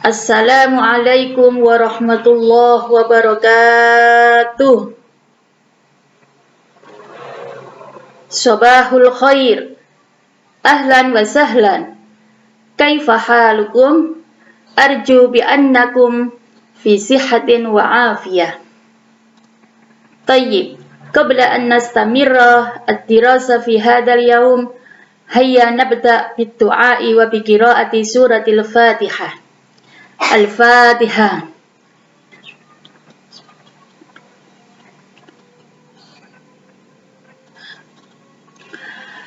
Assalamualaikum warahmatullahi wabarakatuh. Sabahul khair. Ahlan wa sahlan. Kaifa halukum? Arju bi annakum fi sihatin wa afiyah. Tayyib. Qabla an nastamirra ad-dirasa fi hadzal yaum, hayya nabda bid-du'a'i wa bi qira'ati suratil Fatihah. Al-Fatihah.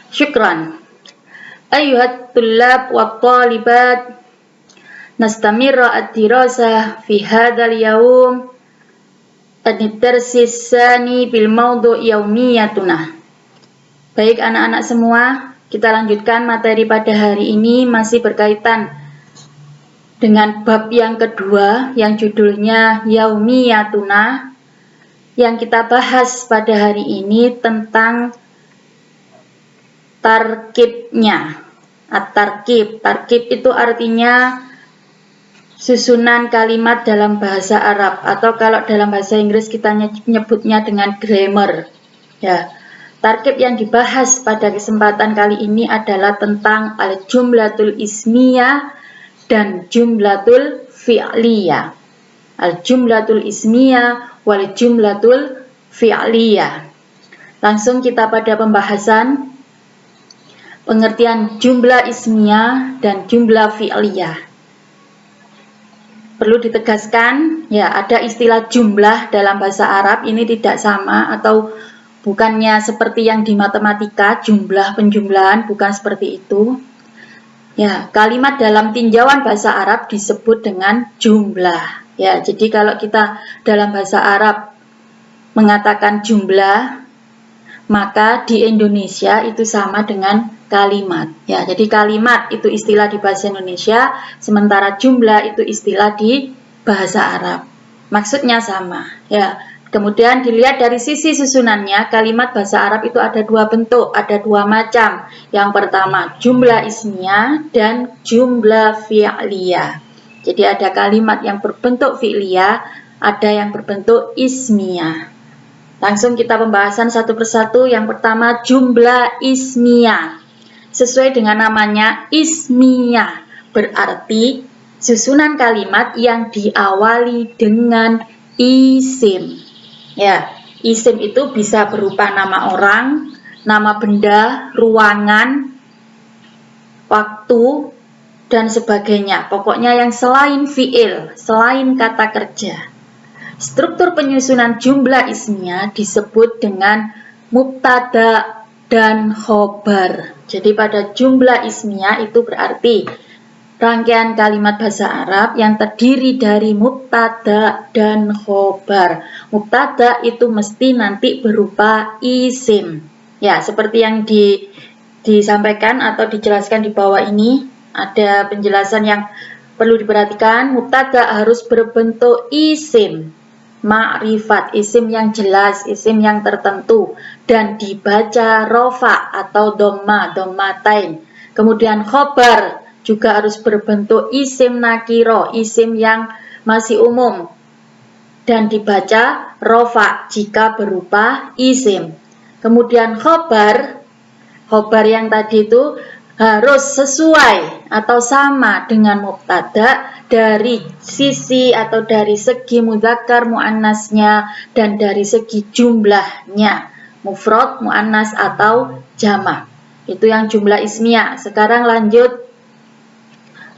Syukran. Ayyuhat tullab wa talibat, nastamirra ad-dirasa fi hadzal yaum ad-darsis tsani bil mawdu' yaumiyatuna. Baik anak-anak semua, kita lanjutkan materi pada hari ini masih berkaitan dengan bab yang kedua yang judulnya yaumiyatuna. Yang kita bahas pada hari ini tentang tarkibnya. At-tarkib. Tarkib itu artinya susunan kalimat dalam bahasa Arab, atau kalau dalam bahasa Inggris kita nyebutnya dengan grammar. Ya. Tarkib yang dibahas pada kesempatan kali ini adalah tentang al-jumlatul ismiyah dan jumlatul fi'liyah. Al-jumlatul ismiyah wal jumlatul fi'liyah. Langsung kita pada pembahasan pengertian jumlah ismiyah dan jumlah fi'liyah. Perlu ditegaskan, ya, ada istilah jumlah dalam bahasa Arab ini tidak sama, atau bukannya seperti yang di matematika, jumlah penjumlahan, bukan seperti itu. Ya, kalimat dalam tinjauan bahasa Arab disebut dengan jumlah. Ya, jadi kalau kita dalam bahasa Arab mengatakan jumlah, maka di Indonesia itu sama dengan kalimat. Ya, jadi kalimat itu istilah di bahasa Indonesia, sementara jumlah itu istilah di bahasa Arab. Maksudnya sama. Ya. Kemudian dilihat dari sisi susunannya, kalimat bahasa Arab itu ada dua bentuk, ada dua macam. Yang pertama, jumlah ismiyah dan jumlah fi'liyah. Jadi ada kalimat yang berbentuk fi'liyah, ada yang berbentuk ismiyah. Langsung kita pembahasan satu persatu. Yang pertama, jumlah ismiyah. Sesuai dengan namanya, ismiyah berarti susunan kalimat yang diawali dengan isim. Ya, isim itu bisa berupa nama orang, nama benda, ruangan, waktu, dan sebagainya. Pokoknya yang selain fi'il, selain kata kerja. Struktur penyusunan jumlah ismiyah disebut dengan mubtada dan khobar. Jadi pada jumlah ismiyah itu berarti rangkaian kalimat bahasa Arab yang terdiri dari mubtada dan khobar. Mubtada itu mesti nanti berupa isim. Ya, seperti yang disampaikan atau dijelaskan di bawah ini, ada penjelasan yang perlu diperhatikan. Mubtada harus berbentuk isim, ma'rifat, isim yang jelas, isim yang tertentu, dan dibaca rofa atau dhamma, dhammatain. Kemudian khobar juga harus berbentuk isim nakiro, isim yang masih umum, dan dibaca rofa jika berupa isim. Kemudian khobar yang tadi itu harus sesuai atau sama dengan mubtada dari sisi atau dari segi mudzakkar muannasnya dan dari segi jumlahnya, mufrad, muannas atau jamak. Itu yang jumlah ismiyah. Sekarang lanjut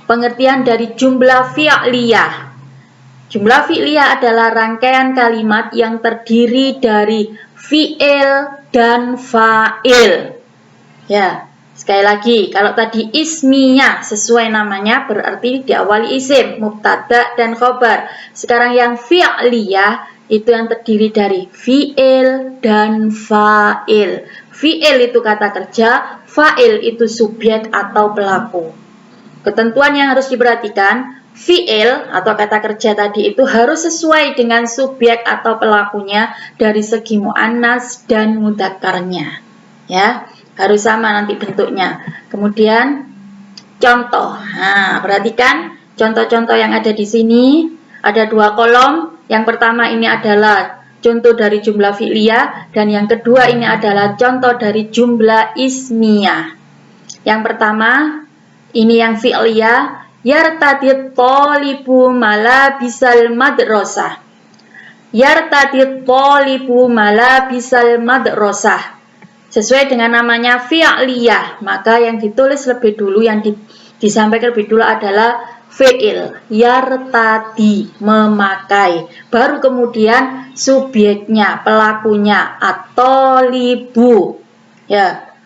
pengertian dari jumlah fi'liyah. Jumlah fi'liyah adalah rangkaian kalimat yang terdiri dari fi'il dan fa'il. Ya, sekali lagi, kalau tadi ismiyah sesuai namanya berarti diawali isim, mubtada dan khobar. Sekarang yang fi'liyah itu yang terdiri dari fi'il dan fa'il. Fi'il itu kata kerja, fa'il itu subjek atau pelaku. Ketentuan yang harus diperhatikan, fi'il atau kata kerja tadi itu harus sesuai dengan subjek atau pelakunya dari segi muannas dan mudzakarnya. Ya, harus sama nanti bentuknya. Kemudian contoh. Nah, perhatikan contoh-contoh yang ada di sini. Ada 2 kolom. Yang pertama ini adalah contoh dari jumlah fi'liyah dan yang kedua ini adalah contoh dari jumlah ismiyah. Yang pertama ini yang fi'liyah, yartadit thalibu malabisal madrasah. Yartadit thalibu malabisal madrasah. Sesuai dengan namanya fi'liyah, maka yang ditulis lebih dulu, yang disampaikan lebih dulu adalah fi'il, yartadi, memakai. Baru kemudian subjeknya, pelakunya, at-thalibu. Ya.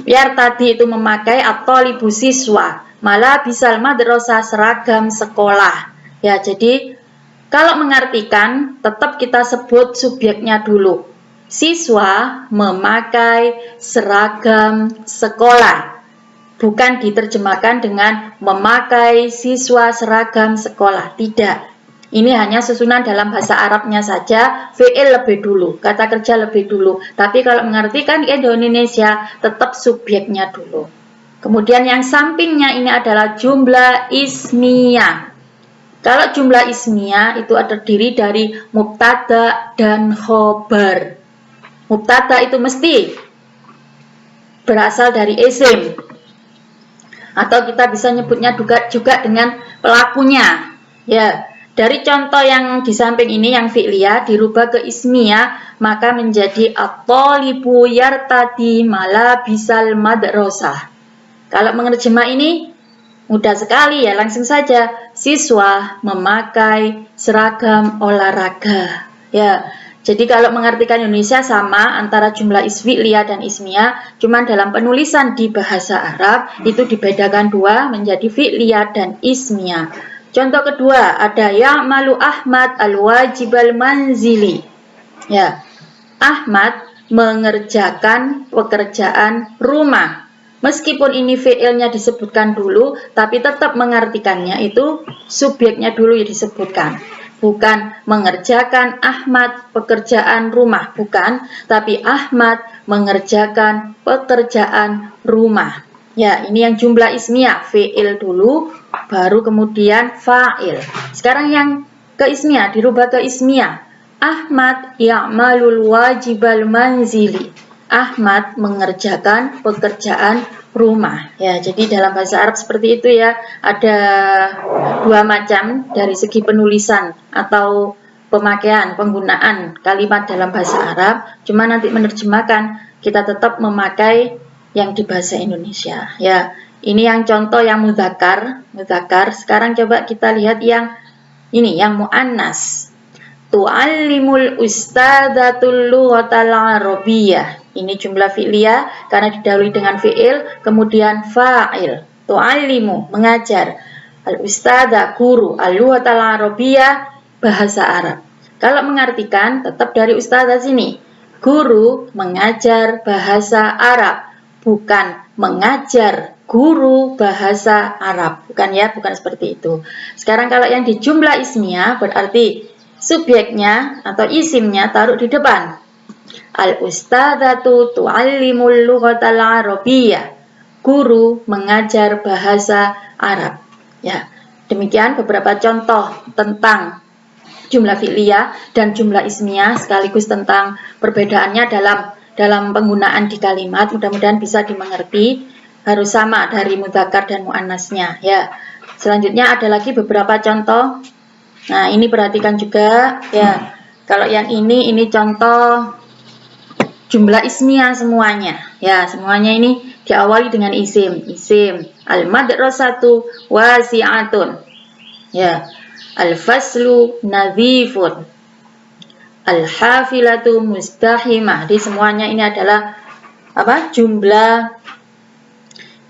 Yartadi itu memakai, at-thalibu siswa, malabisal madrasah seragam sekolah. Ya, jadi kalau mengartikan tetap kita sebut subjeknya dulu. Siswa memakai seragam sekolah. Bukan diterjemahkan dengan memakai siswa seragam sekolah. Tidak. Ini hanya susunan dalam bahasa Arabnya saja. Fi'il lebih dulu, kata kerja lebih dulu. Tapi kalau mengartikan ke Indonesia, tetap subjeknya dulu. Kemudian yang sampingnya ini adalah jumlah ismiyah. Kalau jumlah ismiyah itu terdiri dari mubtada dan khobar. Mubtada itu mesti berasal dari isim. Atau kita bisa nyebutnya juga dengan pelakunya. Ya, dari contoh yang di samping ini yang fi'liyah dirubah ke ismiyah, maka menjadi at-thalibu yartadi malabisal madrasah. Kalau menerjemah ini mudah sekali ya, langsung saja. Siswa memakai seragam olahraga. Ya, jadi kalau mengartikan Indonesia sama antara jumlah fi'liyah dan ismiyah, cuman dalam penulisan di bahasa Arab itu dibedakan dua menjadi fi'liyah dan ismiyah. Contoh kedua ada ya'malu Ahmad al-wajibal manzili. Ya, Ahmad mengerjakan pekerjaan rumah. Meskipun ini fi'ilnya disebutkan dulu, tapi tetap mengartikannya itu subjeknya dulu yang disebutkan. Bukan mengerjakan Ahmad pekerjaan rumah, bukan, tapi Ahmad mengerjakan pekerjaan rumah. Ya, ini yang jumlah ismiyah, fi'il dulu, baru kemudian fa'il. Sekarang yang ke ismiyah, dirubah ke ismiyah. Ahmad ya'malul wajibal manzili. Ahmad mengerjakan pekerjaan rumah. Ya, jadi dalam bahasa Arab seperti itu ya. Ada 2 macam dari segi penulisan atau pemakaian, penggunaan kalimat dalam bahasa Arab. Cuma nanti menerjemahkan kita tetap memakai yang di bahasa Indonesia. Ya, ini yang contoh yang mudzakkar. Sekarang coba kita lihat yang ini, yang muannas. Tu'allimul ustadzatul lughatal arabiyyah. Ini jumlah fi'liyah karena didahului dengan fi'il, kemudian fa'il. Tu'allimu, mengajar. Al-ustadzah, guru. Al-lughatal arabiyyah, bahasa Arab. Kalau mengartikan, tetap dari ustadzah sini. Guru mengajar bahasa Arab. Bukan mengajar guru bahasa Arab. Bukan ya, bukan seperti itu. Sekarang kalau yang di jumlah ismiyah, berarti subjeknya atau isimnya taruh di depan. Al-ustadzatu tu'allimul lughatal arabiyyah. Guru mengajar bahasa Arab. Ya, demikian beberapa contoh tentang jumlah fi'liyah dan jumlah ismiyah, sekaligus tentang perbedaannya dalam penggunaan di kalimat. Mudah-mudahan bisa dimengerti. Harus sama dari mudzakkar dan muannasnya. Ya. Selanjutnya ada lagi beberapa contoh. Nah, ini perhatikan juga ya. Kalau yang ini contoh jumlah ismiyah semuanya. Ya, semuanya ini diawali dengan isim. Isim. Al-madrasatu wasi'atun. Ya. Al-faslu nadhifun. Al-hafilatu mustahimah. Jadi semuanya ini adalah jumlah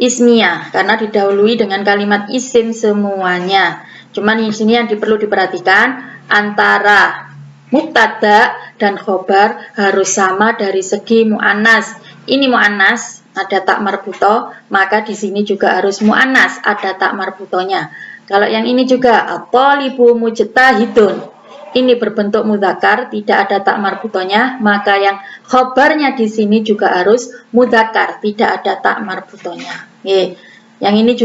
ismiyah karena didahului dengan kalimat isim semuanya. Cuman di sini yang perlu diperhatikan antara mubtada dan khobar harus sama dari segi muannas. Ini muannas ada tak marbuto, maka di sini juga harus muannas ada tak marbutonya. Kalau yang ini juga at-thalibu mujtahidun. Ini berbentuk mudzakkar, tidak ada tak marbutonya, maka yang khobarnya di sini juga harus mudzakkar, tidak ada tak marbutonya. Yang ini juga